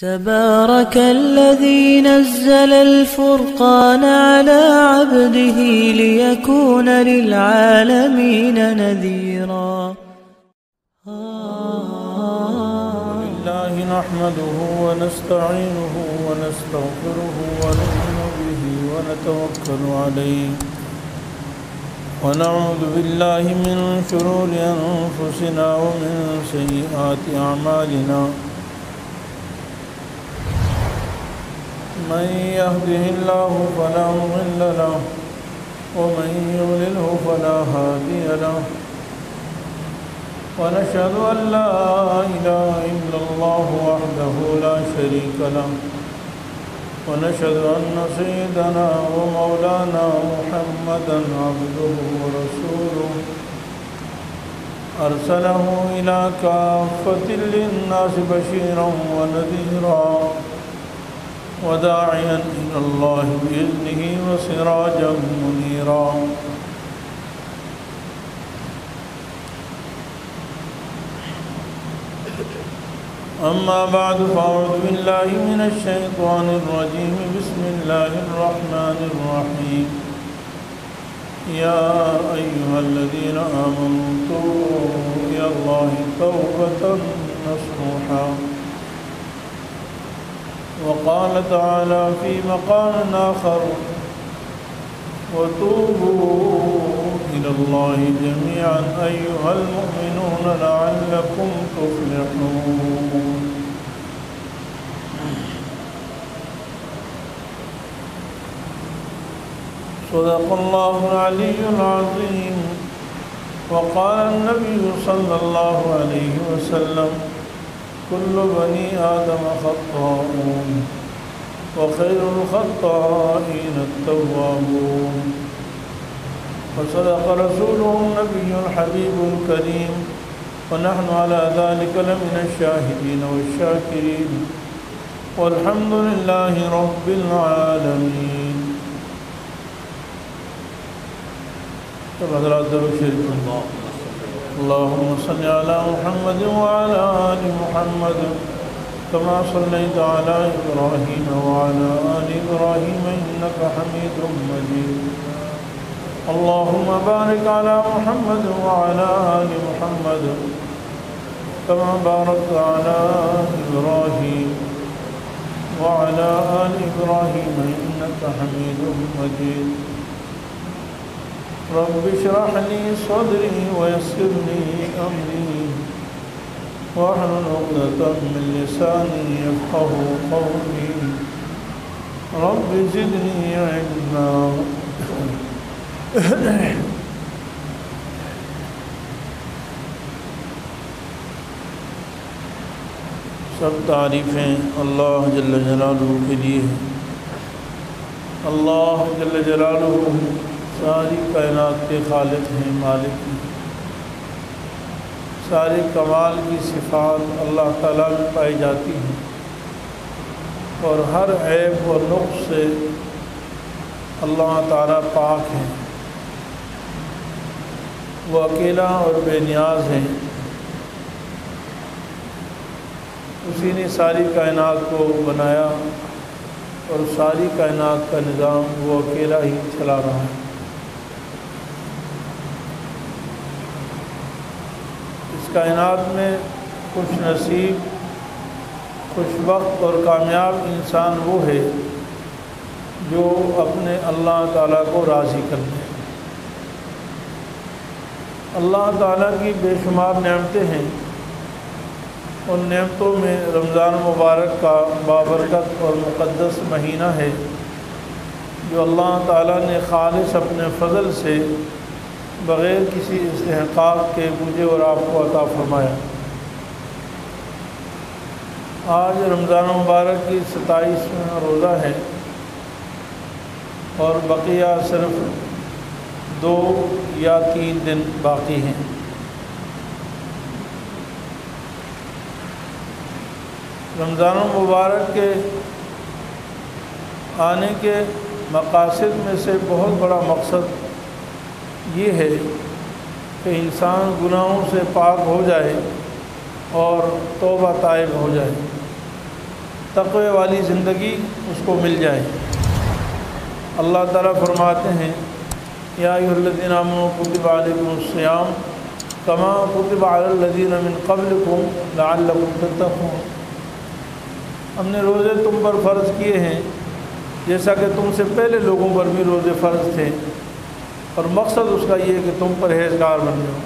تبارك الذي نزل الفرقان على عبده ليكون للعالمين نذيرا. لله نحمده ونستعينه ونستغفره ونؤمن به ونتوكل عليه ونعوذ بالله من شرور أنفسنا ومن سيئات أعمالنا. من يهده الله فلا مضل له ومن يضلله فلا هادي له ونشهد أن لا إله إلا الله وحده لا شريك له ونشهد أن سيدنا ومولانا محمدا عبده ورسوله أرسله إلى كافة للناس بشيرا ونذيرا وداعيا إلى الله بإذنه وسراجا منيرا. أما بعد فأعوذ بالله من الشيطان الرجيم. بسم الله الرحمن الرحيم. يا أيها الذين آمنوا توبوا إلى الله توبة نصوحا. وقال تعالى في مقام آخر وتوبوا إلى الله جميعا أيها المؤمنون لعلكم تفلحون. صدق الله العلي العظيم. وقال النبي صلى الله عليه وسلم كل بني آدم خطاؤون وخير الخطائين التوابون. وصدق رسوله النبي الحبيب الكريم ونحن على ذلك لمن الشاهدين والشاكرين والحمد لله رب العالمين. حضرات درود شریف اللهم صل على محمد وعلى آل محمد كما صليت على إبراهيم وعلى آل إبراهيم إنك حميد مجيد. اللهم بارك على محمد وعلى آل محمد كما باركت على إبراهيم وعلى آل إبراهيم إنك حميد مجيد. رب اشرح لي صدري ويسر لي أمري واحلل عقدة من لساني يفقهوا قولي. رب زدني علما. سب تعریفیں اللہ جل جلالہ کے لیے ہیں. اللہ جل جلالہ ساری کائنات کے خالق ہیں، مالک ہیں. سارے کمال کی صفات اللہ تعالیٰ میں پائی جاتی ہیں اور ہر عیب و نقص سے اللہ تعالیٰ پاک ہیں. وہ اکیلا اور بے نیاز ہیں. اسی نے ساری کائنات کو بنایا اور ساری کائنات کا نظام وہ اکیلا ہی چلا رہا ہے. کائنات میں خوش نصیب، خوش وقت اور کامیاب انسان وہ ہے جو اپنے اللہ تعالیٰ کو راضی کر لے. اللہ تعالیٰ کی بے شمار نعمتیں ہیں. ان نعمتوں میں رمضان مبارک کا بابرکت اور مقدس مہینہ ہے جو اللہ تعالیٰ نے خالص اپنے فضل سے بغیر کسی استحقاق کے مجھے اور آپ کو عطا فرمایا. آج رمضان مبارک کی 27واں روزہ ہے اور بقیہ صرف 2 یا 3 دن باقی ہیں. رمضان مبارک کے آنے کے مقاصد میں سے بہت بڑا مقصد یہ ہے کہ انسان گناہوں سے پاک ہو جائے اور توبہ طائب ہو جائے. تقوی والی زندگی اس کو مل جائے۔ اللہ تعالیٰ فرماتے ہیں یا ایھا الذین آمنوا کتب علیکم الصیام کما کتب علی الذین من قبلکم لعلکم تتقون۔ ہم نے روزے تم پر فرض کیے ہیں جیسا کہ تم سے پہلے لوگوں پر بھی روزے فرض تھے، اور مقصد اس کا یہ ہے کہ تم پرہیزگار بن جاؤ،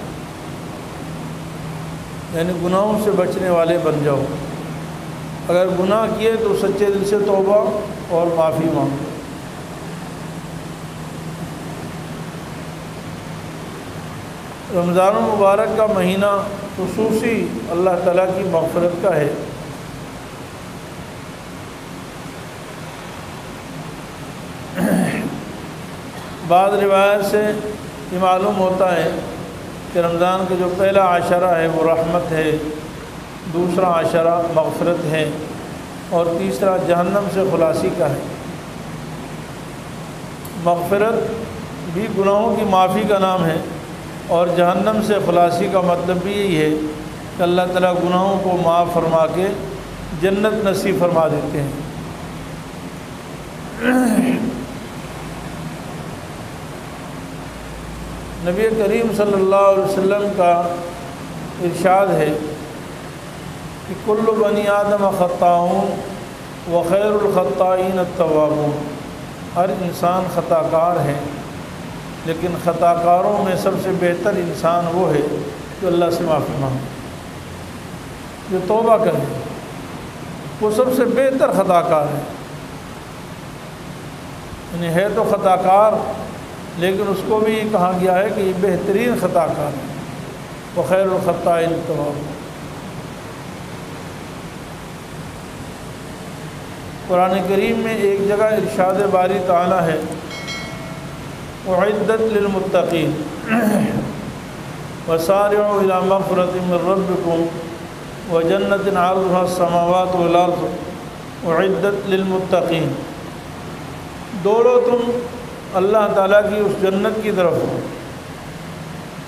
یعنی گناہوں سے بچنے والے بن جاؤ۔ اگر گناہ کیے تو سچے دل سے توبہ اور معافی مانگو۔ رمضان المبارک کا مہینہ خصوصی اللہ تعالیٰ کی مغفرت کا ہے۔ بعض روایت سے یہ معلوم ہوتا ہے کہ رمضان کا جو پہلا عشرہ ہے وہ رحمت ہے، دوسرا عشرہ مغفرت ہے، اور تیسرا جہنم سے خلاصی کا ہے۔ مغفرت بھی گناہوں کی معافی کا نام ہے، اور جہنم سے خلاصی کا مطلب بھی یہی ہے کہ اللہ تعالیٰ گناہوں کو معاف فرما کے جنت نصیب فرما دیتے ہیں۔ نبی کریم صلی اللہ علیہ وسلم کا ارشاد ہے کہ کل بنی آدم خطاؤن وخیر الخطائین التوابون۔ ہر انسان خطا کار ہے، لیکن خطا کاروں میں سب سے بہتر انسان وہ ہے جو اللہ سے معافی مانگے، جو توبہ کرے، وہ سب سے بہتر خطا کار ہے۔ یعنی ہے تو خطا کار، لیکن اس کو بھی یہ کہا گیا ہے کہ یہ بہترین خطا کار ہے۔ وخیر الخطائین التوابون۔ قرآن کریم میں ایک جگہ ارشاد باری تعالیٰ ہے اعدت للمتقین وسارعوا الی مغفرۃ من ربکم وجنۃ عرضها السماوات والارض اعدت للمتقین۔ دوڑو تم اللہ تعالیٰ کی اس جنت کی طرف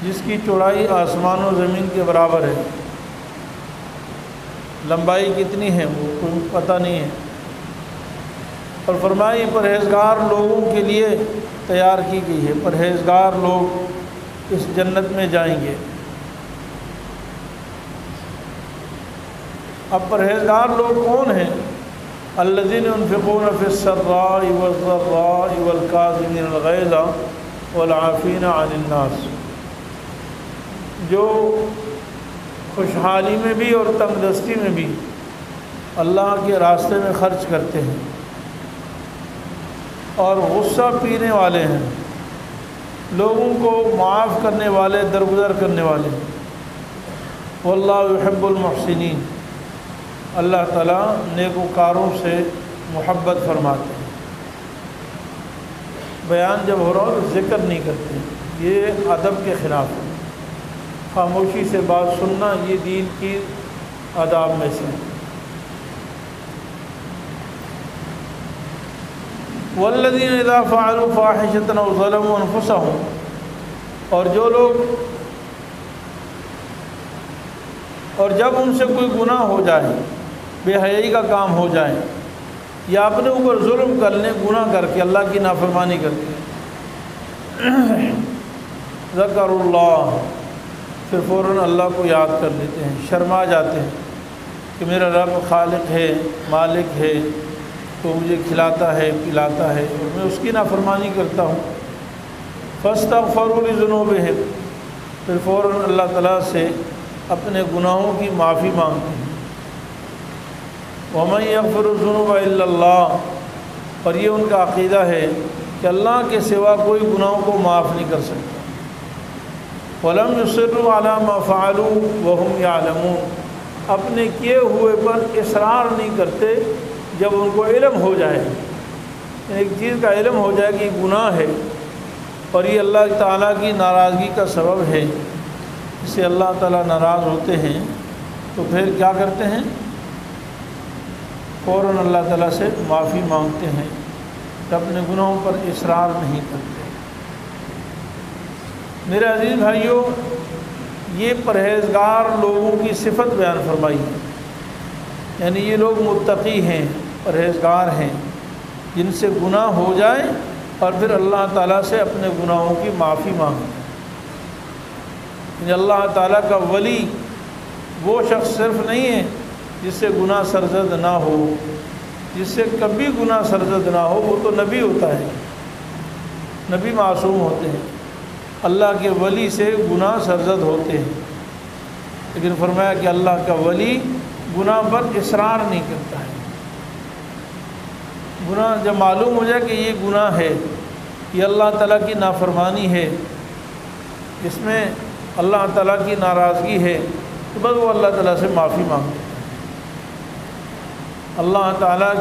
جس کی چوڑائی آسمان و زمین کے برابر ہے۔ لمبائی کتنی ہے وہ کوئی پتہ نہیں ہے، اور فرمائی پرہیزگار لوگوں کے لیے تیار کی گئی ہے، پرہیزگار لوگ اس جنت میں جائیں گے۔ اب پرہیزگار لوگ کون ہیں؟ الذین ينفقون فی السراء والضراء والکاظمین الغیظ والعافین عن الناس۔ جو خوشحالی میں بھی اور تنگ دستی میں بھی اللہ کے راستے میں خرچ کرتے ہیں، اور غصہ پینے والے ہیں، لوگوں کو معاف کرنے والے، درگزر کرنے والے۔ واللہ یحب المحسنین۔ اللہ تعالیٰ نیکوکاروں سے محبت فرماتے ہیں۔ بیان جب ہو رہا ہو تو ذکر نہیں کرتے، یہ ادب کے خلاف ہے۔ خاموشی سے بات سننا یہ دین کی آداب میں سے ہے۔ والذین اذا فعلوا فاحشۃ او ظلموا انفسهم۔ اور جو لوگ، اور جب ان سے کوئی گناہ ہو جائے، بے حیائی کا کام ہو جائے، یا اپنے اوپر ظلم کر لیں، گناہ کر کے اللہ کی نافرمانی کر کے، ذکر اللہ، پھر فوراً اللہ کو یاد کر لیتے ہیں، شرما جاتے ہیں کہ میرا رب خالق ہے، مالک ہے، تو مجھے کھلاتا ہے، پلاتا ہے، اور میں اس کی نافرمانی کرتا ہوں۔ فاستغفروا لذنوبہم، پھر فوراً اللہ تعالیٰ سے اپنے گناہوں کی معافی مانگتے ہیں۔ وَمَن يَغْفِرُ الذُّنُوبَ إِلَّا اللَّهُ، اور یہ ان کا عقیدہ ہے کہ اللہ کے سوا کوئی گناہوں کو معاف نہیں کر سکتا۔ وَلَمْ يُصِرُّوا عَلَى مَا فَعَلُوا وَهُمْ يَعْلَمُونَ، اپنے کیے ہوئے پر اصرار نہیں کرتے جب ان کو علم ہو جائے، ایک چیز کا علم ہو جائے کہ یہ گناہ ہے اور یہ اللہ تعالیٰ کی ناراضگی کا سبب ہے، اس سے اللہ تعالیٰ ناراض ہوتے ہیں، تو پھر کیا کرتے ہیں؟ فوراً اللہ تعالیٰ سے معافی مانگتے ہیں، کہ اپنے گناہوں پر اصرار نہیں کرتے۔ میرے عزیز بھائیوں، یہ پرہیزگار لوگوں کی صفت بیان فرمائی ہے یعنی یہ لوگ متقی ہیں، پرہیزگار ہیں، جن سے گناہ ہو جائے اور پھر اللہ تعالیٰ سے اپنے گناہوں کی معافی مانگیں۔ یعنی اللہ تعالیٰ کا ولی وہ شخص صرف نہیں ہے جس سے گناہ سرزد نہ ہو، جس سے کبھی گناہ سرزد نہ ہو، وہ تو نبی ہوتا ہے، نبی معصوم ہوتے ہیں، اللہ کے ولی سے گناہ سرزد ہوتے ہیں، لیکن فرمایا کہ اللہ کا ولی گناہ پر اصرار نہیں کرتا ہے۔ گناہ جب معلوم ہو جائے کہ یہ گناہ ہے، یہ اللہ تعالیٰ کی نافرمانی ہے، اس میں اللہ تعالیٰ کی ناراضگی ہے، تو بس وہ اللہ تعالیٰ سے معافی مانگتے ہیں۔ اللہ تعالیٰ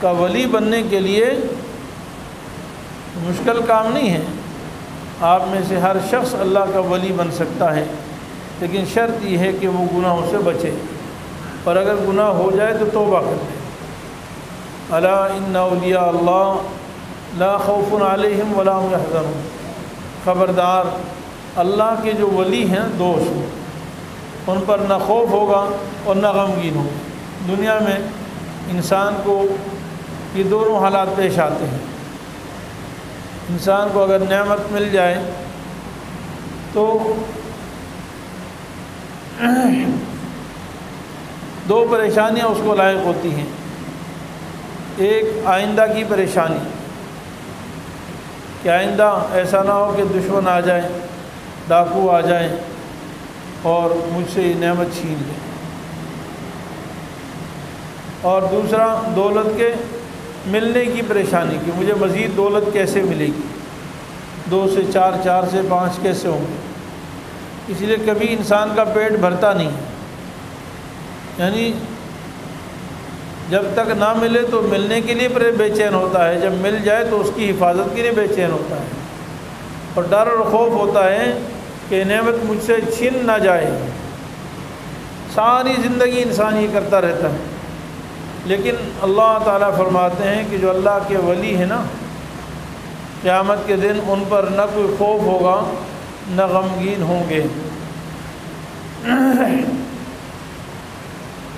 کا ولی بننے کے لیے مشکل کام نہیں ہے، آپ میں سے ہر شخص اللہ کا ولی بن سکتا ہے، لیکن شرط یہ ہے کہ وہ گناہوں سے بچے، اور اگر گناہ ہو جائے تو توبہ کر لے۔ الا ان اولیاء اللہ لا خوف علیہم ولا هم یحزنون، خبردار اللہ کے جو ولی ہیں دوست، ان پر نہ خوف ہوگا اور نہ غمگین ہوگا۔ دنیا میں انسان کو یہ دونوں حالات پیش آتے ہیں۔ انسان کو اگر نعمت مل جائے تو دو پریشانیاں اس کو لاحق ہوتی ہیں۔ ایک آئندہ کی پریشانی کہ آئندہ ایسا نہ ہو کہ دشمن آ جائیں، ڈاکو آ جائیں اور مجھ سے یہ نعمت چھین لیں، اور دوسرا دولت کے ملنے کی پریشانی کہ مجھے مزید دولت کیسے ملے گی، 2 سے 4، 4 سے 5 کیسے ہوں گے۔ اس لیے کبھی انسان کا پیٹ بھرتا نہیں، یعنی جب تک نہ ملے تو ملنے کے لیے بے چین ہوتا ہے، جب مل جائے تو اس کی حفاظت کے لیے بے چین ہوتا ہے، اور ڈر اور خوف ہوتا ہے کہ نعمت مجھ سے چھن نہ جائے۔ ساری زندگی انسان یہ کرتا رہتا ہے، لیکن اللہ تعالیٰ فرماتے ہیں کہ جو اللہ کے ولی ہیں نا، قیامت کے دن ان پر نہ کوئی خوف ہوگا نہ غمگین ہوں گے۔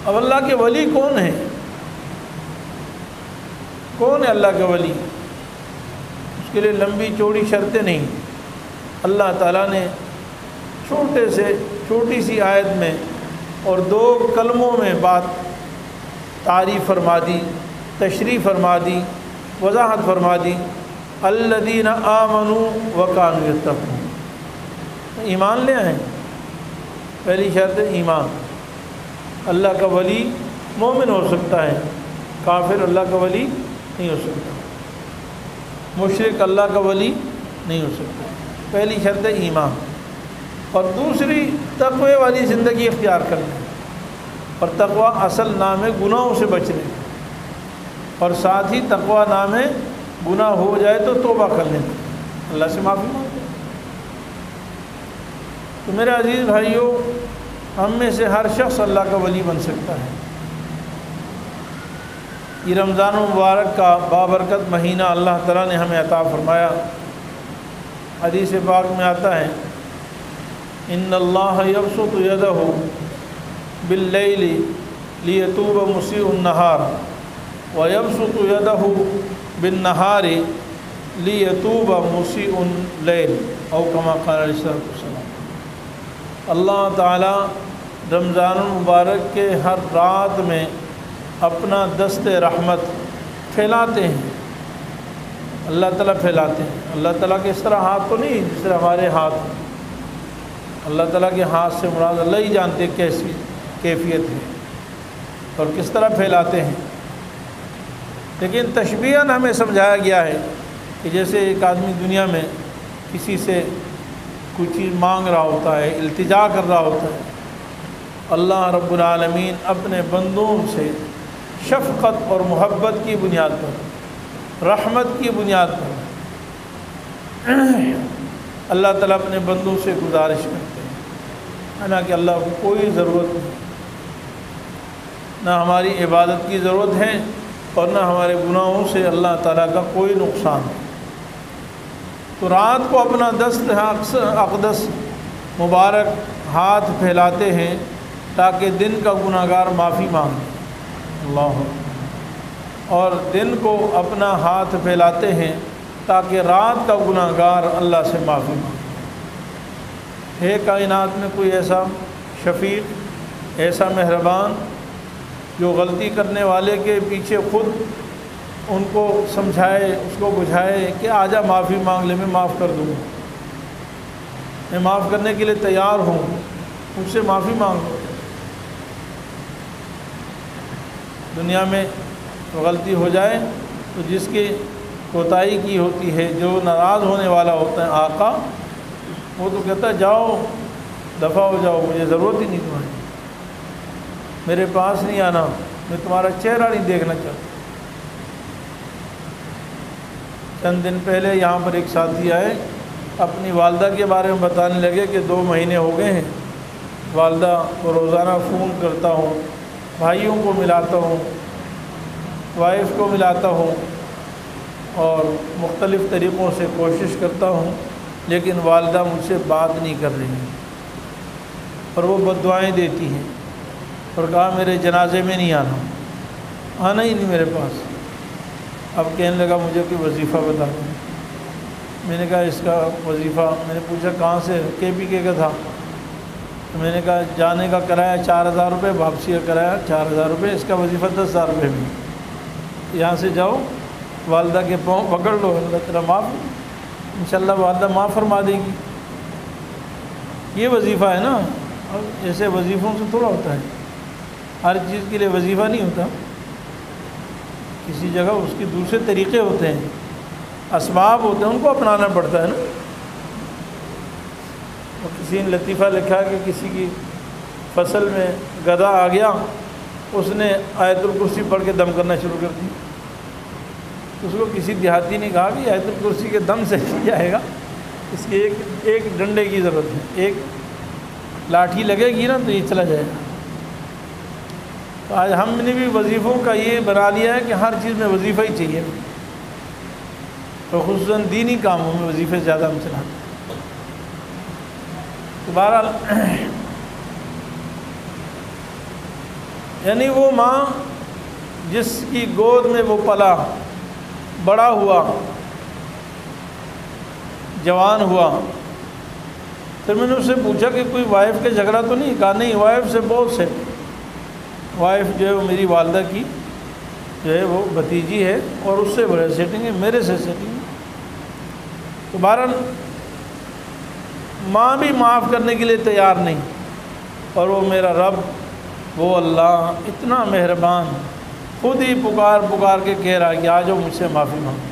اب اللہ کے ولی کون ہیں؟ کون ہے اللہ کا ولی؟ اس کے لیے لمبی چوڑی شرطیں نہیں، اللہ تعالیٰ نے چھوٹی سی آیت میں اور 2 کلموں میں بات تعریف فرما دی، تشریح فرما دی، وضاحت فرما دی۔ الذین آمنوا وکانوا یتقون، ایمان لے آئیں، پہلی شرط ہے ایمان۔ اللہ کا ولی مومن ہو سکتا ہے، کافر اللہ کا ولی نہیں ہو سکتا، مشرک اللہ کا ولی نہیں ہو سکتا۔ پہلی شرط ہے ایمان، اور دوسری تقوی والی زندگی اختیار کرنا، اور تقوی اصل نام ہے گناہوں سے بچنے، اور ساتھ ہی تقوی نام ہے گناہ ہو جائے تو توبہ کر لینا، اللہ سے معافی مانگتے۔ تو میرے عزیز بھائیوں، ہم میں سے ہر شخص اللہ کا ولی بن سکتا ہے۔ یہ رمضان المبارک کا بابرکت مہینہ اللہ تعالیٰ نے ہمیں عطا فرمایا۔ حدیث پاک میں آتا ہے، ان اللہ یبسط یدہ باللیل لیتوب مسیء النہار ویبسط یدہ بالنہار لیتوب مسیء اللیل، او کما قال علیہ السلام۔ اللہ تعالیٰ رمضان المبارک کے ہر رات میں اپنا دست رحمت پھیلاتے ہیں، اللہ تعالیٰ پھیلاتے ہیں۔ اللہ تعالیٰ کے اس طرح ہاتھ تو نہیں جس طرح ہمارے ہاتھ، اللہ تعالیٰ کے ہاتھ سے مراد اللہ ہی جانتے کیسی کیفیت ہے اور کس طرح پھیلاتے ہیں، لیکن تشبیہاً ہمیں سمجھایا گیا ہے کہ جیسے ایک آدمی دنیا میں کسی سے کوئی چیز مانگ رہا ہوتا ہے، التجا کر رہا ہوتا ہے، اللہ رب العالمین اپنے بندوں سے شفقت اور محبت کی بنیاد پر، رحمت کی بنیاد پر اللہ تعالیٰ اپنے بندوں سے گزارش کرتے ہیں، حالانکہ اللہ کو کوئی ضرورت نہیں، نہ ہماری عبادت کی ضرورت ہے اور نہ ہمارے گناہوں سے اللہ تعالیٰ کا کوئی نقصان ہے۔ تو رات کو اپنا دست اقدس مبارک ہاتھ پھیلاتے ہیں تاکہ دن کا گناہگار معافی مانگے۔ اللہ، اور دن کو اپنا ہاتھ پھیلاتے ہیں تاکہ رات کا گناہگار اللہ سے معافی مانگے۔ ہے کائنات میں کوئی ایسا شفیق، ایسا مہربان جو غلطی کرنے والے کے پیچھے خود ان کو سمجھائے، اس کو بجھائے کہ آجا معافی مانگ لے، میں معاف کر دوں، میں معاف کرنے کے لیے تیار ہوں، مجھ سے معافی مانگ لو۔ دنیا میں غلطی ہو جائے تو جس کی کوتاہی کی ہوتی ہے، جو ناراض ہونے والا ہوتا ہے آقا، وہ تو کہتا ہے جاؤ دفع ہو جاؤ، مجھے ضرورت ہی نہیں تمہاری، میرے پاس نہیں آنا، میں تمہارا چہرہ نہیں دیکھنا چاہتا۔ چند دن پہلے یہاں پر ایک ساتھی آئے، اپنی والدہ کے بارے میں بتانے لگے کہ 2 مہینے ہو گئے ہیں، والدہ کو روزانہ فون کرتا ہوں، بھائیوں کو ملاتا ہوں، وائف کو ملاتا ہوں، اور مختلف طریقوں سے کوشش کرتا ہوں، لیکن والدہ مجھ سے بات نہیں کر رہی ہیں، اور وہ بد دعائیں دیتی ہیں، اور کہا میرے جنازے میں نہیں آنا ہی نہیں میرے پاس۔ اب کہنے لگا مجھے کوئی وظیفہ بتا دیں۔ میں نے کہا اس کا وظیفہ، میں نے پوچھا کہاں سے، KPK کا تھا، تو میں نے کہا جانے کا کرایہ 4000 روپے، واپسی کا کرایہ 4000 روپے، اس کا وظیفہ 10000 روپے میں، یہاں سے جاؤ والدہ کے پاؤں پکڑ لو، اللہ تعالیٰ معاف، انشاءاللہ والدہ معاف فرما دے گی۔ یہ وظیفہ ہے نا، اور ایسے وظیفوں سے تھوڑا ہوتا ہے، ہر چیز کے لیے وظیفہ نہیں ہوتا، کسی جگہ اس کے دوسرے طریقے ہوتے ہیں، اسباب ہوتے ہیں، ان کو اپنانا پڑتا ہے نا۔ اور کسی نے لطیفہ لکھا کہ کسی کی فصل میں گدھا آ گیا، اس نے آیت الکرسی پڑھ کے دم کرنا شروع کر دی، اس کو کسی دیہاتی نے کہا کہ آیت الکرسی کے دم سے نہیں جائے گا، اس کی ایک ڈنڈے کی ضرورت ہے، ایک لاٹھی لگے گی نا تو یہ چلا جائے گا۔ تو آج ہم نے بھی وظیفوں کا یہ بنا لیا ہے کہ ہر چیز میں وظیفہ ہی چاہیے، تو خصوصاً دینی کاموں میں وظیفے زیادہ ہم چلاتے ہیں۔ تو بہرحال یعنی وہ ماں جس کی گود میں وہ پلا، بڑا ہوا، جوان ہوا، پھر میں نے اس سے پوچھا کہ کوئی وائف کے جھگڑا تو نہیں؟ کہا نہیں، وائف سے بہت سے، وائف جو ہے وہ میری والدہ کی جو ہے وہ بھتیجی ہے، اور اس سے بڑے سیٹنگ ہے، میرے سے سیٹنگ ہے۔ تو بہرحال ماں بھی معاف کرنے کے لیے تیار نہیں، اور وہ میرا رب، وہ اللہ اتنا مہربان، خود ہی پکار کے کہہ رہا کہ آجو مجھ سے معافی مانگو۔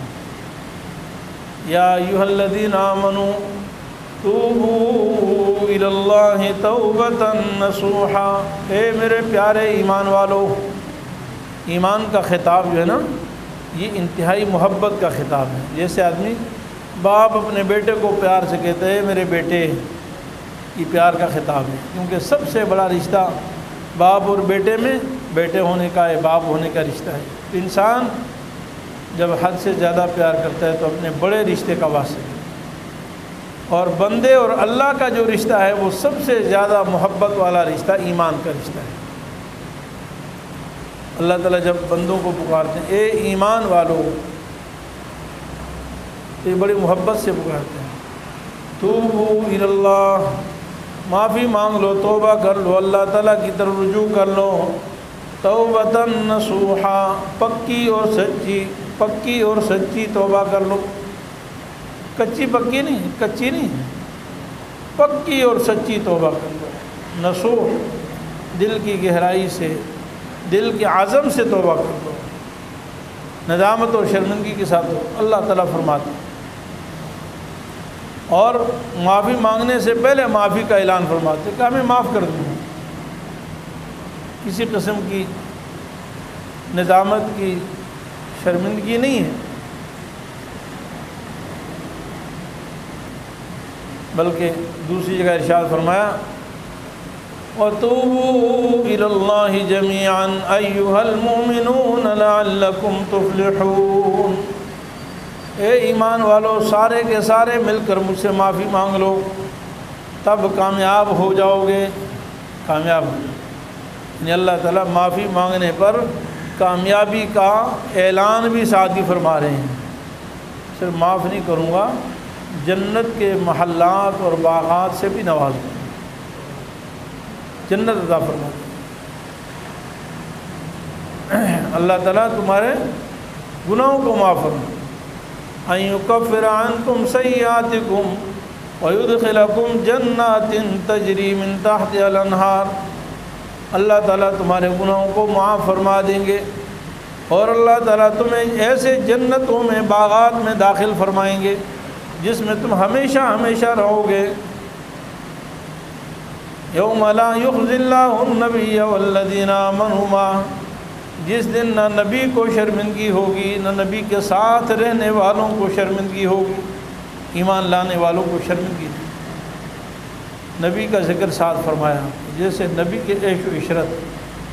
یا ایھا الذین آمنوا توبوا الی اللہ توبۃ نصوحا، اے میرے پیارے ایمان والو، ایمان کا خطاب جو ہے نا یہ انتہائی محبت کا خطاب ہے۔ جیسے آدمی باپ اپنے بیٹے کو پیار سے کہتے ہیں میرے بیٹے، یہ پیار کا خطاب ہے، کیونکہ سب سے بڑا رشتہ باپ اور بیٹے میں بیٹے ہونے کا ہے، باپ ہونے کا رشتہ ہے۔ انسان جب حد سے زیادہ پیار کرتا ہے تو اپنے بڑے رشتے کا واسطہ ہے، اور بندے اور اللہ کا جو رشتہ ہے وہ سب سے زیادہ محبت والا رشتہ ایمان کا رشتہ ہے۔ اللہ تعالیٰ جب بندوں کو پکارتے ہیں اے ایمان والو، تو یہ بڑی محبت سے پکارتے ہیں۔ توبوا الی اللہ، معافی مانگ لو، توبہ کر لو، اللہ تعالیٰ کی طرف رجوع کر لو، توبۃ نصوحا، پکی اور سچی توبہ کر لو، کچی پکی نہیں، کچی نہیں، پکی اور سچی توبہ کر لو۔ نصوح، دل کی گہرائی سے، دل کے عزم سے توبہ کر لو، ندامت اور شرمندگی کے ساتھ ہو، اللہ تعالیٰ فرماتے ہیں۔ اور معافی مانگنے سے پہلے معافی کا اعلان فرماتے کہ ہمیں معاف کر دوں، کسی قسم کی ندامت کی شرمندگی نہیں ہے، بلکہ دوسری جگہ ارشاد فرمایا وَتُوبُوا إِلَى اللَّهِ جَمِيعًا أَيُّهَا الْمُؤْمِنُونَ لَعَلَّكُمْ تُفْلِحُونَ، اے ایمان والو سارے کے سارے مل کر مجھ سے معافی مانگ لو، تب کامیاب ہو جاؤ گے، کامیاب ہو جاؤ۔ یعنی اللہ تعالیٰ معافی مانگنے پر کامیابی کا اعلان بھی ساتھ ہی فرما رہے ہیں، صرف معاف نہیں کروں گا، جنت کے محلات اور باغات سے بھی نواز دوں گا، جنت عطا فرما دوں گا۔ اللہ تعالیٰ تمہارے گناہوں کو معاف فرما، ان یکفر عنکم سیئاتکم ویدخلکم جنات تجری من تحتها الانہار، اللہ تعالیٰ تمہارے گناہوں کو معاف فرما دیں گے اور اللہ تعالیٰ تمہیں ایسے جنتوں میں باغات میں داخل فرمائیں گے جس میں تم ہمیشہ ہمیشہ رہو گے۔ یوم لا یخزی اللہ النبی والذین آمنوا معہ، جس دن نہ نبی کو شرمندگی ہوگی نہ نبی کے ساتھ رہنے والوں کو شرمندگی ہوگی، ایمان لانے والوں کو شرمندگی نہیں۔ نبی کا ذکر ساتھ فرمایا، جیسے نبی کے عیش و عشرت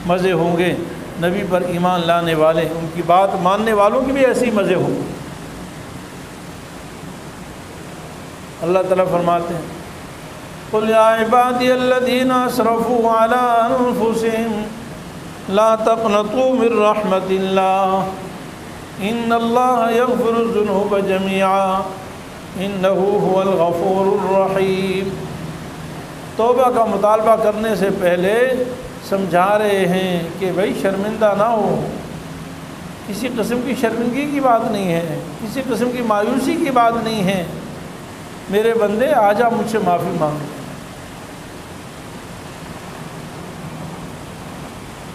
مزے ہوں گے، نبی پر ایمان لانے والے ان کی بات ماننے والوں کی بھی ایسی مزے ہوں گے۔ اللہ تعالیٰ فرماتے ہیں قُلْ يَا عِبَادِيَ الَّذِينَ أَسْرَفُوا عَلَىٰ أَنفُسِهِمْ لَا تَقْنَطُوا مِن رَحْمَةِ اللَّهِ إِنَّ اللَّهَ يَغْفِرُ الذُّنُوبَ جَمِيعًا إِنَّهُ هُوَ الْغَفُورُ الرَّحِيمُ۔ توبہ کا مطالبہ کرنے سے پہلے سمجھا رہے ہیں کہ بھائی شرمندہ نہ ہو، کسی قسم کی شرمندگی کی بات نہیں ہے، کسی قسم کی مایوسی کی بات نہیں ہے، میرے بندے آجا مجھ سے معافی مانگ،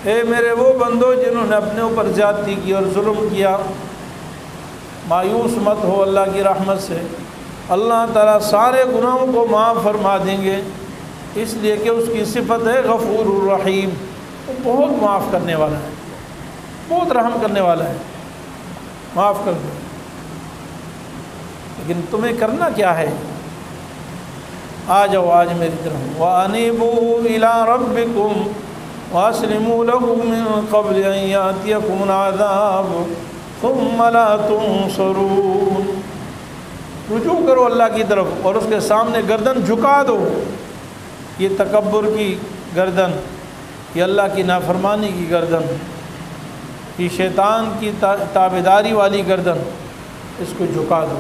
اے میرے وہ بندو جنہوں نے اپنے اوپر زیادتی کی اور ظلم کیا، مایوس مت ہو اللہ کی رحمت سے، اللہ تعالیٰ سارے گناہوں کو معاف فرما دیں گے، اس لیے کہ اس کی صفت ہے غفور الرحیم، وہ بہت معاف کرنے والا ہے، بہت رحم کرنے والا ہے، معاف کر دو۔ لیکن تمہیں کرنا کیا ہے؟ آ جاؤ آج میری طرف، وَأَنِيبُوا إِلَىٰ رَبِّكُمْ وَأَسْلِمُوا لَهُ مِن قَبْلِ أَن يَأْتِيَكُمُ الْعَذَابُ ثُمَّ لَا تُنصَرُونَ، رجوع کرو اللہ کی طرف اور اس کے سامنے گردن جھکا دو۔ یہ تکبر کی گردن، یہ اللہ کی نافرمانی کی گردن، یہ شیطان کی تابعداری والی گردن، اس کو جھکا دو۔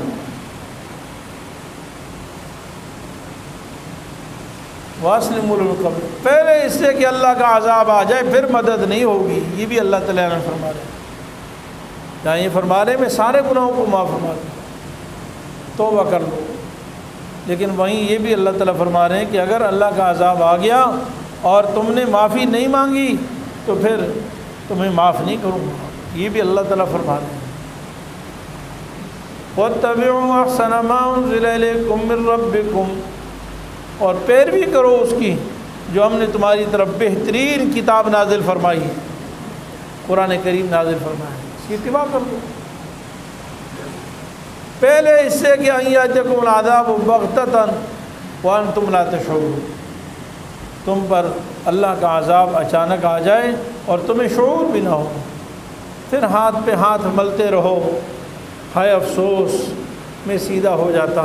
وَأَسْلِمُوا لَهُ مِن قَبْلِ، پہلے اس سے کہ اللہ کا عذاب آ جائے پھر مدد نہیں ہوگی، یہ بھی اللہ تعالیٰ نے فرما رہے ہیں، جہاں یہ فرما رہے میں سارے گناہوں کو معاف فرما دوں، توبہ کر لو۔ لیکن وہیں یہ بھی اللہ تعالیٰ فرما رہے ہیں کہ اگر اللہ کا عذاب آ گیا اور تم نے معافی نہیں مانگی تو پھر تمہیں معاف نہیں کروں گا، یہ بھی اللہ تعالیٰ فرما رہے ہیں۔ وَاتَّبِعُوا أَحْسَنَ مَا أُنزِلَ إِلَيْكُم مِّن رَّبِّكُمْ، اور پیروی کرو اس کی جو ہم نے تمہاری طرف بہترین کتاب نازل فرمائی ہے، قرآن کریم نازل فرمایا ہے، اس کی اتباع کر دو۔ پہلے اس سے کہ ان یاتکم العذاب بغتۃ وانتم لا تشعرون، تم پر اللہ کا عذاب اچانک آ جائے اور تمہیں شعور بھی نہ ہو، پھر ہاتھ پہ ہاتھ ملتے رہو، ہائے افسوس میں سیدھا ہو جاتا،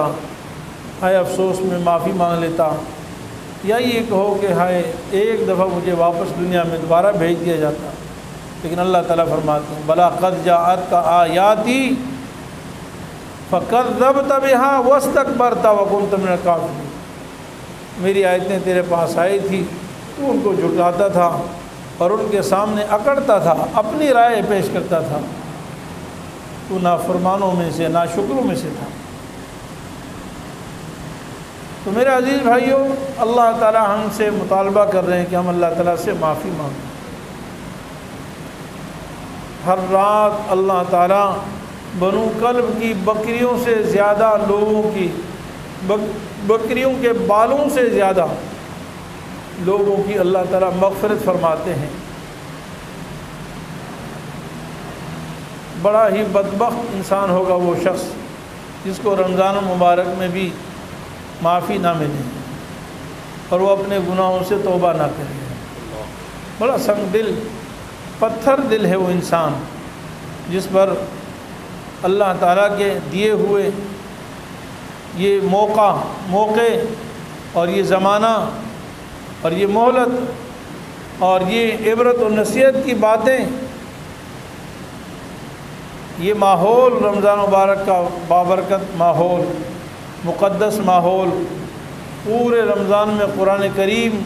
ہائے افسوس میں معافی مانگ لیتا، یا یہ کہو کہ ہائے ایک دفعہ مجھے واپس دنیا میں دوبارہ بھیج دیا جاتا۔ لیکن اللہ تعالیٰ فرماتے ہیں بلا قد جاءتک آیاتی فَكَذَّبْتَ بِهَا وَاسْتَكْبَرْتَ وَكُنْتَ مِنَ الْكَافِرِينَ، میری آیتیں تیرے پاس آئی تھی، تو ان کو جھٹلاتا تھا اور ان کے سامنے اکڑتا تھا، اپنی رائے پیش کرتا تھا، تو نافرمانوں میں سے ناشکروں میں سے تھا۔ تو میرے عزیز بھائیوں، اللہ تعالیٰ ہم سے مطالبہ کر رہے ہیں کہ ہم اللہ تعالیٰ سے معافی مانگیں۔ ہر رات اللہ تعالیٰ بنو کلب کی بکریوں سے زیادہ لوگوں کی بکریوں کے بالوں سے زیادہ لوگوں کی اللہ تعالیٰ مغفرت فرماتے ہیں۔ بڑا ہی بدبخت انسان ہوگا وہ شخص جس کو رمضان المبارک میں بھی معافی نہ ملے اور وہ اپنے گناہوں سے توبہ نہ کرے۔ بڑا سنگ دل، پتھر دل ہے وہ انسان جس پر اللہ تعالیٰ کے دیے ہوئے یہ موقع اور یہ زمانہ اور یہ مہلت اور یہ عبرت و نصیحت کی باتیں، یہ ماحول رمضان مبارک کا بابرکت ماحول، مقدس ماحول، پورے رمضان میں قرآن کریم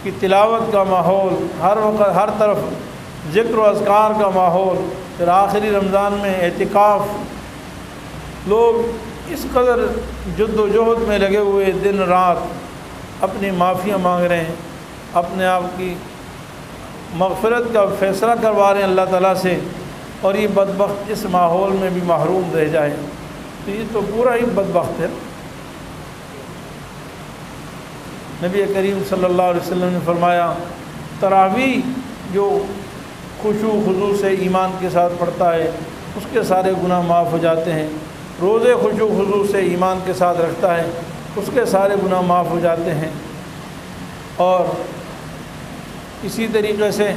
کی تلاوت کا ماحول، ہر وقت ہر طرف ذکر و اذکار کا ماحول، پھر آخری رمضان میں اعتکاف، لوگ اس قدر جد و جہد میں لگے ہوئے دن رات اپنی معافیاں مانگ رہے ہیں، اپنے آپ کی مغفرت کا فیصلہ کروا رہے ہیں اللہ تعالیٰ سے، اور یہ بدبخت اس ماحول میں بھی محروم رہ جائے تو یہ تو پورا ہی بدبخت ہے۔ نبی کریم صلی اللہ علیہ وسلم نے فرمایا تراویح جو خشوع خضوع سے ایمان کے ساتھ پڑھتا ہے اس کے سارے گناہ معاف ہو جاتے ہیں، روزے خشوع خضوع سے ایمان کے ساتھ رکھتا ہے اس کے سارے گناہ معاف ہو جاتے ہیں، اور اسی طریقے سے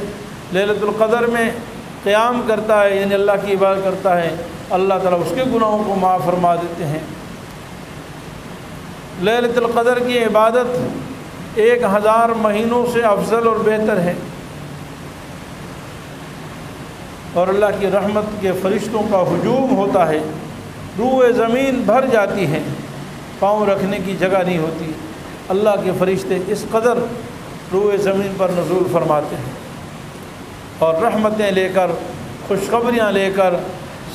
لیلۃ القدر میں قیام کرتا ہے یعنی اللہ کی عبادت کرتا ہے، اللہ تعالیٰ اس کے گناہوں کو معاف فرما دیتے ہیں۔ لیلۃ القدر کی عبادت 1000 مہینوں سے افضل اور بہتر ہے، اور اللہ کی رحمت کے فرشتوں کا ہجوم ہوتا ہے، روح زمین بھر جاتی ہے، پاؤں رکھنے کی جگہ نہیں ہوتی، اللہ کے فرشتے اس قدر روح زمین پر نزول فرماتے ہیں، اور رحمتیں لے کر، خوشخبریاں لے کر،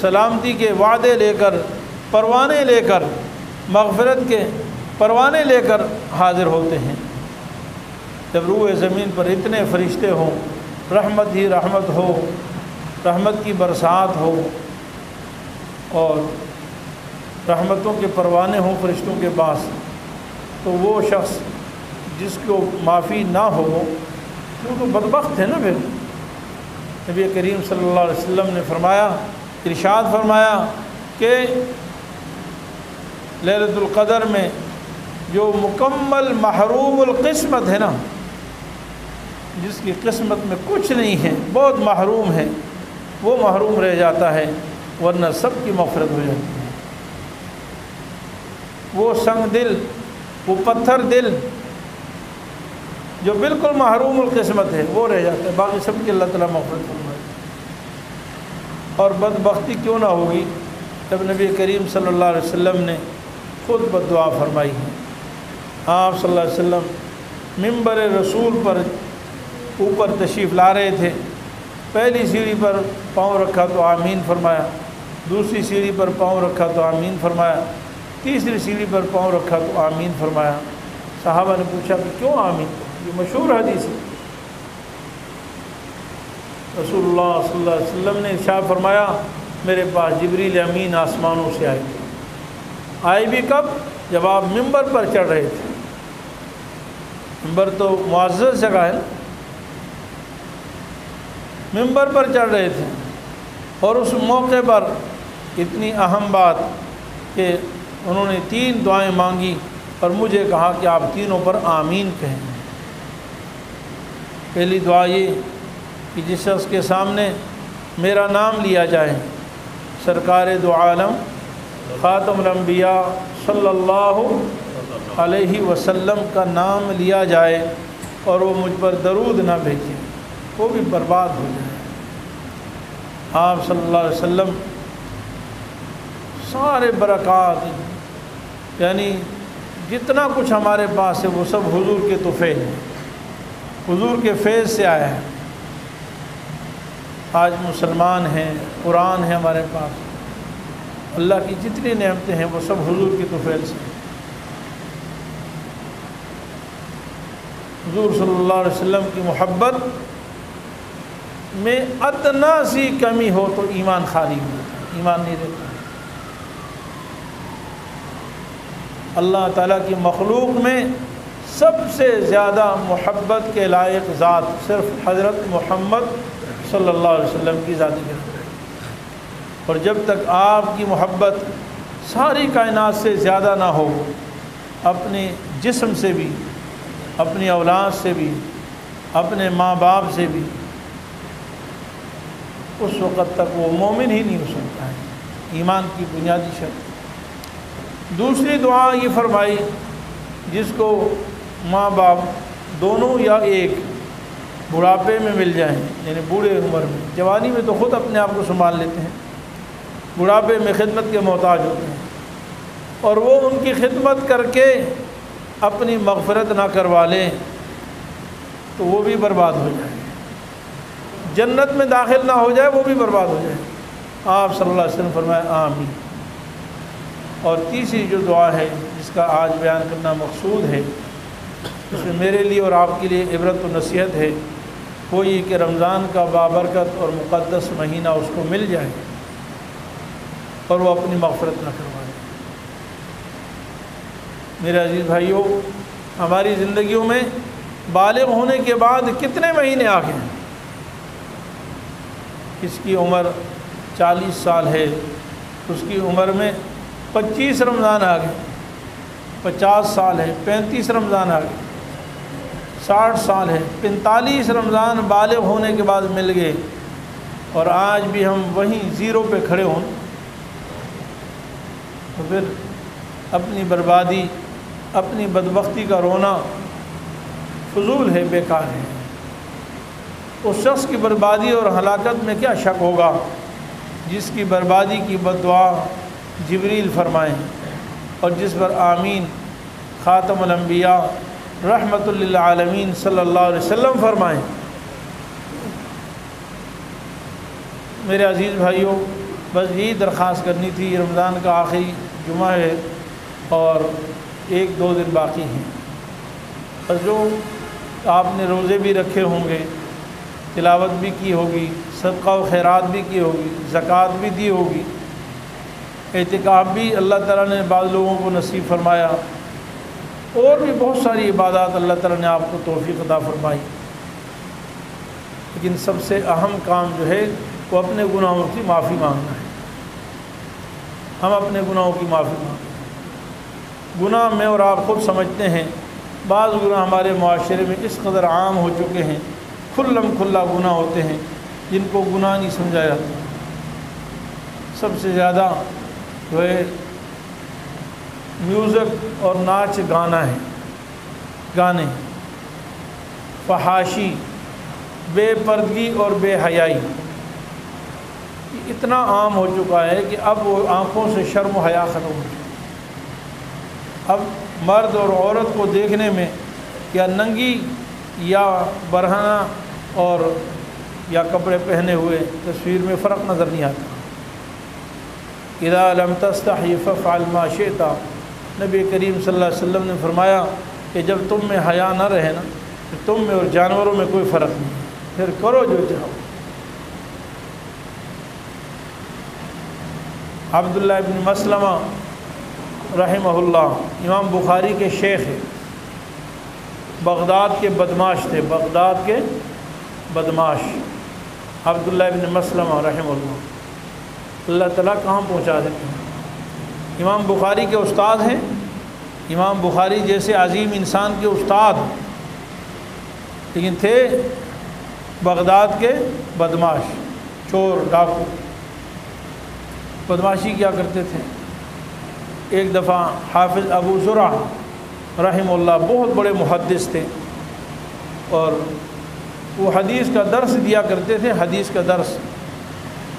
سلامتی کے وعدے لے کر، پروانے لے کر، مغفرت کے پروانے لے کر حاضر ہوتے ہیں۔ جب روح زمین پر اتنے فرشتے ہوں، رحمت ہی رحمت ہو، رحمت کی برسات ہو، اور رحمتوں کے پروانے ہوں فرشتوں کے پاس، تو وہ شخص جس کو معافی نہ ہو وہ تو بدبخت ہے نا۔ پھر نبی کریم صلی اللہ علیہ وسلم نے فرمایا، ارشاد فرمایا کہ لیلۃ القدر میں جو مکمل محروم القسمت ہے نا، جس کی قسمت میں کچھ نہیں ہے، بہت محروم ہے، وہ محروم رہ جاتا ہے، ورنہ سب کی مغفرت ہو جاتی ہے۔ وہ سنگ دل، وہ پتھر دل جو بالکل محروم القسمت ہے وہ رہ جاتا ہے، باقی سب کی اللہ تعالیٰ مغفرت فرمائے۔ اور بدبختی کیوں نہ ہوگی جب نبی کریم صلی اللہ علیہ وسلم نے خود بددعا فرمائی ہے۔ آپ صلی اللہ علیہ وسلم منبر رسول پر اوپر تشریف لا رہے تھے، پہلی سیڑھی پر پاؤں رکھا تو آمین فرمایا، دوسری سیڑھی پر پاؤں رکھا تو آمین فرمایا، تیسری سیڑھی پر پاؤں رکھا تو آمین فرمایا۔ صحابہ نے پوچھا کہ کیوں آمین؟ یہ مشہور حدیث ہے۔ رسول اللہ صلی اللہ علیہ وسلم نے ارشاد فرمایا میرے پاس جبریل امین آسمانوں سے آئے بھی کب؟ جب آپ ممبر پر چڑھ رہے تھے۔ ممبر تو معزز جگہ ہے نا، ممبر پر چڑھ رہے تھے، اور اس موقع پر اتنی اہم بات کہ انہوں نے 3 دعائیں مانگی اور مجھے کہا کہ آپ تینوں پر آمین کہیں۔ پہلی دعا یہ کہ جس شخص کے سامنے میرا نام لیا جائے، سرکار دو عالم خاتم الانبیاء صلی اللہ علیہ وسلم کا نام لیا جائے اور وہ مجھ پر درود نہ بھیجے، وہ بھی برباد ہو جائے۔ آپ صلی اللہ علیہ وسلم سارے برکات، یعنی جتنا کچھ ہمارے پاس ہے وہ سب حضور کے تحفے ہیں، حضور کے فیض سے آیا ہے۔ آج مسلمان ہیں، قرآن ہے ہمارے پاس، اللہ کی جتنی نعمتیں ہیں وہ سب حضور کی توفیق سے۔ حضور صلی اللہ علیہ وسلم کی محبت میں ادنا سی کمی ہو تو ایمان خالی ہو جاتا ہے، ایمان نہیں رہتا۔ اللہ تعالیٰ کی مخلوق میں سب سے زیادہ محبت کے لائق ذات صرف حضرت محمد صلی اللہ علیہ وسلم کی ذاتی ہے، اور جب تک آپ کی محبت ساری کائنات سے زیادہ نہ ہو، اپنے جسم سے بھی، اپنی اولاد سے بھی، اپنے ماں باپ سے بھی، اس وقت تک وہ مومن ہی نہیں ہو سکتا ہے، ایمان کی بنیادی شرط۔ دوسری دعا یہ فرمائی جس کو ماں باپ دونوں یا ایک بڑھاپے میں مل جائیں، یعنی بوڑھے عمر میں، جوانی میں تو خود اپنے آپ کو سنبھال لیتے ہیں، بڑھاپے میں خدمت کے محتاج ہوتے ہیں، اور وہ ان کی خدمت کر کے اپنی مغفرت نہ کروا لیں تو وہ بھی برباد ہو جائے، جنت میں داخل نہ ہو جائے وہ بھی برباد ہو جائے۔ آپ صلی اللہ علیہ وسلم فرمائے آمین۔ اور تیسری جو دعا ہے جس کا آج بیان کرنا مقصود ہے، اس میں میرے لیے اور آپ کے لیے عبرت و نصیحت ہے، وہ یہ کہ رمضان کا بابرکت اور مقدس مہینہ اس کو مل جائے اور وہ اپنی مغفرت نہ کروائے۔ میرے عزیز بھائیوں، ہماری زندگیوں میں بالغ ہونے کے بعد کتنے مہینے آ گئے ہیں۔ کس کی عمر 40 سال ہے، اس کی عمر میں 25 رمضان آ گئے، 50 سال ہے 35 رمضان آ گئے، 60 سال ہے 45 رمضان بالغ ہونے کے بعد مل گئے، اور آج بھی ہم وہیں زیرو پہ کھڑے ہوں تو پھر اپنی بربادی، اپنی بدبختی کا رونا فضول ہے، بیکار ہے۔ اس شخص کی بربادی اور ہلاکت میں کیا شک ہوگا جس کی بربادی کی بد دعا جبریل فرمائیں اور جس پر آمین خاتم الانبیاء رحمت للعالمین صلی اللہ علیہ وسلم فرمائیں۔ میرے عزیز بھائیوں، بس یہی درخواست کرنی تھی، رمضان کا آخری جمعہ ہے اور 1-2 دن باقی ہیں، اور جو آپ نے روزے بھی رکھے ہوں گے، تلاوت بھی کی ہوگی، صدقہ و خیرات بھی کی ہوگی، زکوٰۃ بھی دی ہوگی، اعتکاف بھی اللہ تعالیٰ نے بعض لوگوں کو نصیب فرمایا، اور بھی بہت ساری عبادات اللہ تعالیٰ نے آپ کو توفیق عطا فرمائی، لیکن سب سے اہم کام جو ہے وہ اپنے گناہوں کی معافی مانگنا ہے۔ ہم اپنے گناہوں کی معافی مانگیں۔ گناہ میں اور آپ خود سمجھتے ہیں، بعض گناہ ہمارے معاشرے میں اس قدر عام ہو چکے ہیں، کھلم کھلا گناہ ہوتے ہیں جن کو گناہ نہیں سمجھا جاتا۔ سب سے زیادہ جو ہے میوزک اور ناچ گانا ہے، گانے، فحاشی، بے پردگی اور بے حیائی اتنا عام ہو چکا ہے کہ اب وہ آنکھوں سے شرم و حیا ختم ہو چکا۔ اب مرد اور عورت کو دیکھنے میں یا ننگی یا برہنہ اور یا کپڑے پہنے ہوئے تصویر میں فرق نظر نہیں آتا۔ اذا لم تستحی فافعل ما شئت، نبی کریم صلی اللہ علیہ وسلم نے فرمایا کہ جب تم میں حیا نہ رہے نا تو تم میں اور جانوروں میں کوئی فرق نہیں، پھر کرو جو چاہو۔ عبداللہ ابن مسلمہ رحمہ اللہ امام بخاری کے شیخ ہیں، بغداد کے بدماش تھے، بغداد کے بدماش عبداللہ ابن مسلمہ رحمہ اللہ، اللہ تعالیٰ کہاں پہنچا دیتے ہیں۔ امام بخاری کے استاد ہیں، امام بخاری جیسے عظیم انسان کے استاد، لیکن تھے بغداد کے بدماش، چور، ڈاکو۔ بدماشی کیا کرتے تھے؟ ایک دفعہ حافظ ابو زرع رحمہ اللہ بہت بڑے محدث تھے، اور وہ حدیث کا درس دیا کرتے تھے، حدیث کا درس،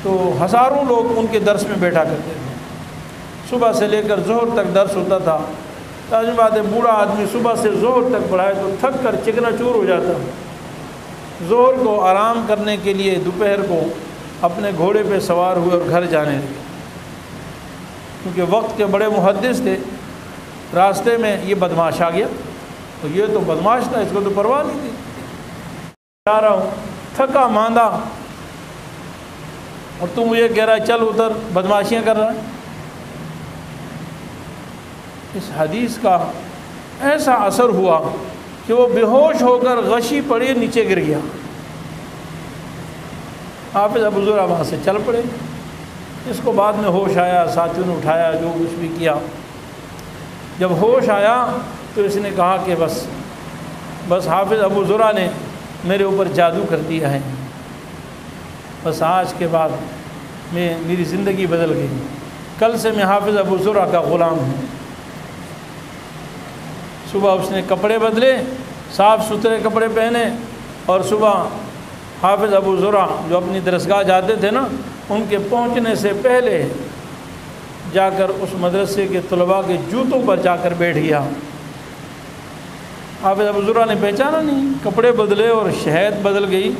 تو ہزاروں لوگ ان کے درس میں بیٹھا کرتے تھے، صبح سے لے کر ظہر تک درس ہوتا تھا۔ لازم بات ہے بوڑھا آدمی صبح سے ظہر تک پڑھائے تو تھک کر چکنا چور ہو جاتا۔ ظہر کو آرام کرنے کے لیے دوپہر کو اپنے گھوڑے پہ سوار ہوئے اور گھر جانے لگے، کیونکہ وقت کے بڑے محدث تھے۔ راستے میں یہ بدماش آ گیا، تو یہ تو بدماش تھا، اس کو تو پرواہ نہیں تھی، جا رہا ہوں تھکا ماندہ اور تم مجھے کہہ رہا ہے چل ادھر بدماشیاں کر رہا ہے۔ اس حدیث کا ایسا اثر ہوا کہ وہ بے ہوش ہو کر غشی پڑی، نیچے گر گیا۔ حافظ ابو زرع وہاں سے چل پڑے، اس کو بعد میں ہوش آیا، ساتھیوں نے اٹھایا، جو کچھ بھی کیا۔ جب ہوش آیا تو اس نے کہا کہ بس حافظ ابو زرع نے میرے اوپر جادو کر دیا ہے، بس آج کے بعد میری زندگی بدل گئی، کل سے میں حافظ ابو زرع کا غلام ہوں۔ صبح اس نے کپڑے بدلے، صاف ستھرے کپڑے پہنے، اور صبح حافظ ابو زرع جو اپنی درسگاہ جاتے تھے نا، ان کے پہنچنے سے پہلے جا کر اس مدرسے کے طلباء کے جوتوں پر جا کر بیٹھ گیا۔ حافظ ابو زرع نے پہچانا نہیں، کپڑے بدلے اور شہد بدل گئی،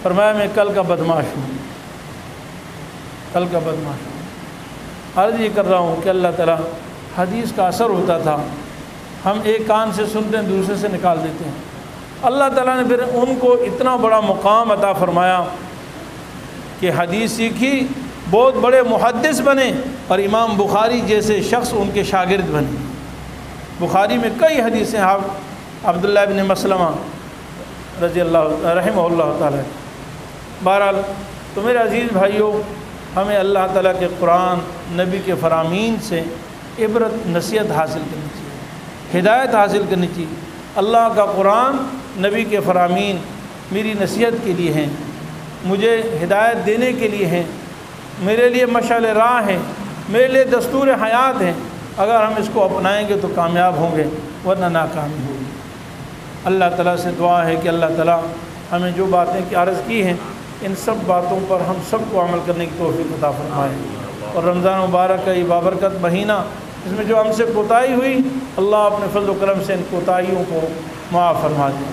فرمایا میں کل کا بدماش ہوں، کل کا بدماش ہوں۔ عرض یہ کر رہا ہوں کہ اللہ تعالیٰ حدیث کا اثر ہوتا تھا، ہم ایک کان سے سنتے ہیں دوسرے سے نکال دیتے ہیں۔ اللہ تعالیٰ نے پھر ان کو اتنا بڑا مقام عطا فرمایا کہ حدیث سیکھی، بہت بڑے محدث بنے، اور امام بخاری جیسے شخص ان کے شاگرد بنے۔ بخاری میں کئی حدیثیں عبداللہ ابن مسلمہ رضی اللہ رحمہ اللہ تعالیٰ۔ بہرحال تو میرے عزیز بھائیوں، ہمیں اللہ تعالیٰ کے قرآن، نبی کے فرامین سے عبرت نصیحت حاصل کرنی چاہیے، ہدایت حاصل کرنی چاہیے۔ اللہ کا قرآن، نبی کے فرامین میری نصیحت کے لیے ہیں، مجھے ہدایت دینے کے لیے ہیں، میرے لیے مشعل راہ ہیں، میرے لیے دستور حیات ہیں۔ اگر ہم اس کو اپنائیں گے تو کامیاب ہوں گے، ورنہ ناکامی ہوگی۔ اللہ تعالیٰ سے دعا ہے کہ اللہ تعالیٰ ہمیں جو باتیں کی عرض کی ہیں، ان سب باتوں پر ہم سب کو عمل کرنے کی توفیق عطا فرمائے، اور رمضان مبارک کا یہ بابرکت مہینہ، اس میں جو ہم سے کوتاہی ہوئی، اللہ اپنے فضل و کرم سے ان کوتاہیوں کو معاف فرما دے۔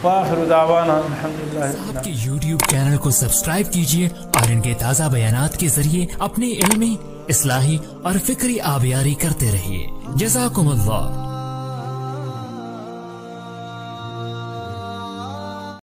وآخر دعوانا الحمدللہ۔ آپ کے YouTube چینل کو سبسکرائب کیجئے اور ان کے تازہ بیانات کے ذریعے اپنی علمی، اصلاحی اور فکری آبیاری کرتے رہیے۔ جزاکم اللہ۔